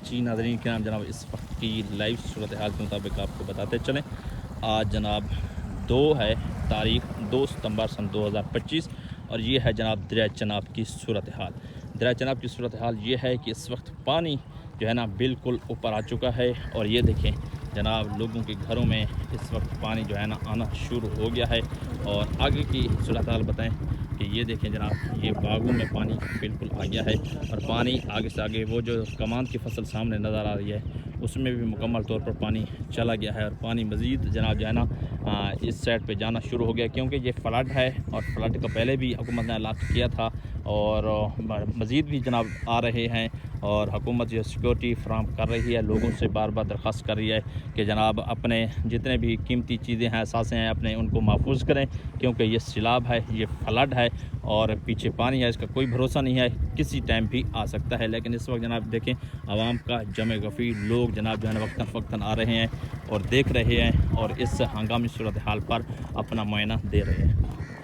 जी नाज़रीन के नाम जनाब इस वक्त की लाइव सूरत हाल के मुताबिक आपको बताते चलें। आज जनाब 2 है तारीख 2 सितंबर सन 2025 और ये है जनाब दरिया चनाब की सूरत हाल। दरिया चनाब की सूरत हाल ये है कि इस वक्त पानी जो है ना बिल्कुल ऊपर आ चुका है और ये देखें जनाब लोगों के घरों में इस वक्त पानी जो है ना आना शुरू हो गया है। और आगे की सूरत हाल बताएं कि ये देखें जनाब ये बागों में पानी बिल्कुल आ गया है और पानी आगे से आगे वो जो कमान की फसल सामने नज़र आ रही है उसमें भी मुकम्मल तौर पर पानी चला गया है और पानी मज़ीद जनाब जो है ना इस साइड पे जाना शुरू हो गया क्योंकि ये फ्लड है और फ्लड का पहले भी हुकूमत ने अलर्ट किया था और मज़ीद भी जनाब आ रहे हैं और हुकूमत जो सिक्योरिटी फ्राहम कर रही है, लोगों से बार बार दरख्वास्त कर रही है कि जनाब अपने जितने भी कीमती चीज़ें हैं असासें हैं अपने उनको महफूज करें क्योंकि ये सैलाब है, ये फ्लड है और पीछे पानी है, इसका कोई भरोसा नहीं है, किसी टाइम भी आ सकता है। लेकिन इस वक्त जनाब देखें आवाम का जमे गफ़ी लोग जनाब जो है ना वक्तन आ रहे हैं और देख रहे हैं और इस हंगामी सूरत हाल पर अपना मुआयना दे रहे हैं।